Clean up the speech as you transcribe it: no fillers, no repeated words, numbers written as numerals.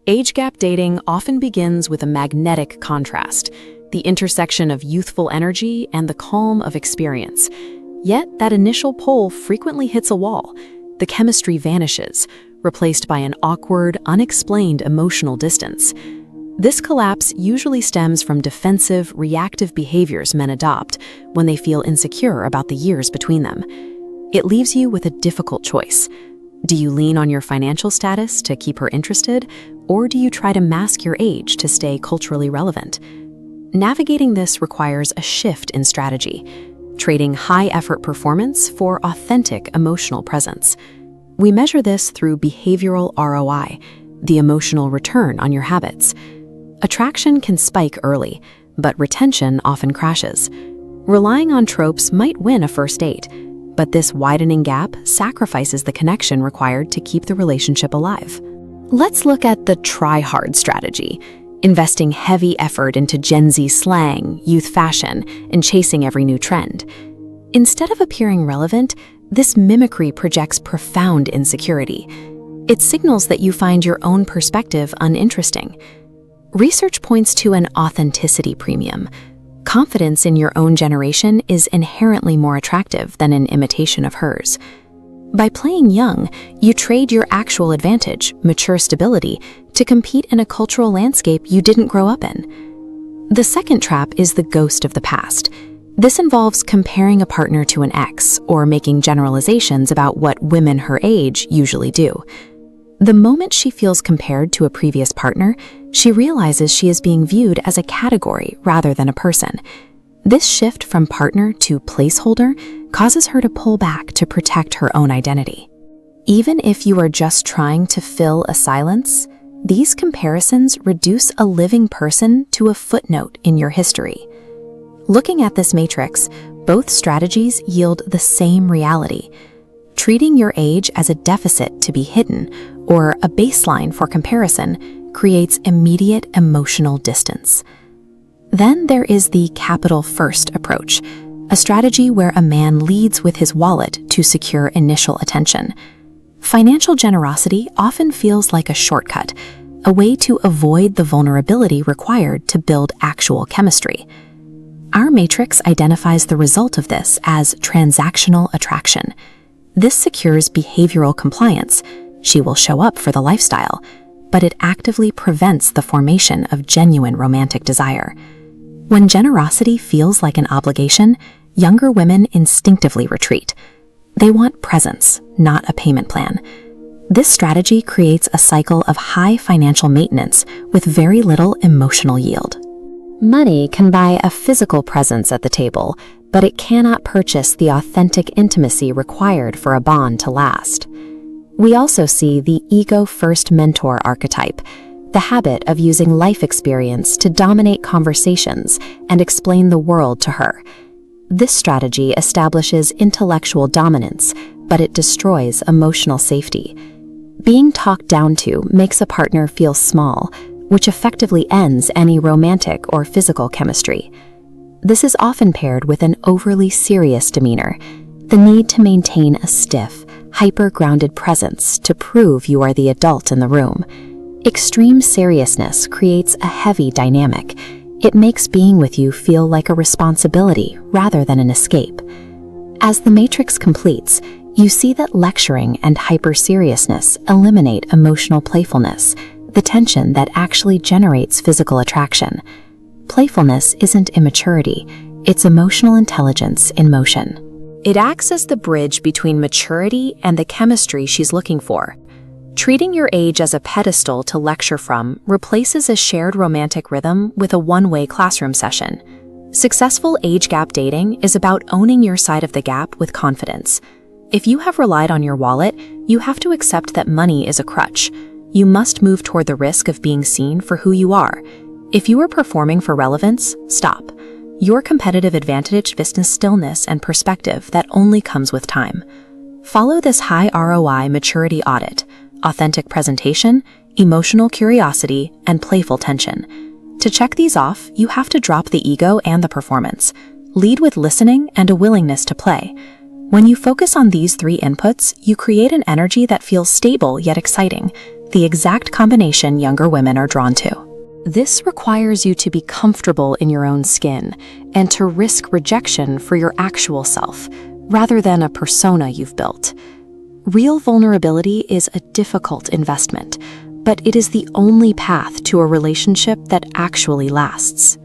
Age gap dating often begins with a magnetic contrast, the intersection of youthful energy and the calm of experience. Yet that initial pull frequently hits a wall. The chemistry vanishes, replaced by an awkward, unexplained emotional distance. This collapse usually stems from defensive, reactive behaviors men adopt when they feel insecure about the years between them. It leaves you with a difficult choice. Do you lean on your financial status to keep her interested, or do you try to mask your age to stay culturally relevant? Navigating this requires a shift in strategy, trading high-effort performance for authentic emotional presence. We measure this through behavioral ROI, the emotional return on your habits. Attraction can spike early, but retention often crashes. Relying on tropes might win a first date, but this widening gap sacrifices the connection required to keep the relationship alive. Let's look at the try-hard strategy, investing heavy effort into Gen Z slang, youth fashion, and chasing every new trend. Instead of appearing relevant, this mimicry projects profound insecurity. It signals that you find your own perspective uninteresting. Research points to an authenticity premium. Confidence in your own generation is inherently more attractive than an imitation of hers. By playing young, you trade your actual advantage, mature stability, to compete in a cultural landscape you didn't grow up in. The second trap is the ghost of the past. This involves comparing a partner to an ex or making generalizations about what women her age usually do. The moment she feels compared to a previous partner, she realizes she is being viewed as a category rather than a person. This shift from partner to placeholder causes her to pull back to protect her own identity. Even if you are just trying to fill a silence, these comparisons reduce a living person to a footnote in your history. Looking at this matrix, both strategies yield the same reality. Treating your age as a deficit to be hidden or a baseline for comparison creates immediate emotional distance. Then there is the capital first approach, a strategy where a man leads with his wallet to secure initial attention. Financial generosity often feels like a shortcut, a way to avoid the vulnerability required to build actual chemistry. Our matrix identifies the result of this as transactional attraction. This secures behavioral compliance. She will show up for the lifestyle, but it actively prevents the formation of genuine romantic desire. When generosity feels like an obligation, younger women instinctively retreat. They want presence, not a payment plan. This strategy creates a cycle of high financial maintenance with very little emotional yield. Money can buy a physical presence at the table, but it cannot purchase the authentic intimacy required for a bond to last. We also see the ego-first mentor archetype, the habit of using life experience to dominate conversations and explain the world to her. This strategy establishes intellectual dominance, but it destroys emotional safety. Being talked down to makes a partner feel small, which effectively ends any romantic or physical chemistry. This is often paired with an overly serious demeanor, the need to maintain a stiff, hyper-grounded presence to prove you are the adult in the room. Extreme seriousness creates a heavy dynamic. It makes being with you feel like a responsibility rather than an escape. As the matrix completes, you see that lecturing and hyper-seriousness eliminate emotional playfulness, the tension that actually generates physical attraction. Playfulness isn't immaturity, it's emotional intelligence in motion. It acts as the bridge between maturity and the chemistry she's looking for. Treating your age as a pedestal to lecture from replaces a shared romantic rhythm with a one-way classroom session. Successful age gap dating is about owning your side of the gap with confidence. If you have relied on your wallet, you have to accept that money is a crutch. You must move toward the risk of being seen for who you are. If you are performing for relevance, stop. Your competitive advantage business stillness and perspective that only comes with time. Follow this high ROI maturity audit, authentic presentation, emotional curiosity, and playful tension. To check these off, you have to drop the ego and the performance. Lead with listening and a willingness to play. When you focus on these three inputs, you create an energy that feels stable yet exciting, the exact combination younger women are drawn to. This requires you to be comfortable in your own skin and to risk rejection for your actual self, rather than a persona you've built. Real vulnerability is a difficult investment, but it is the only path to a relationship that actually lasts.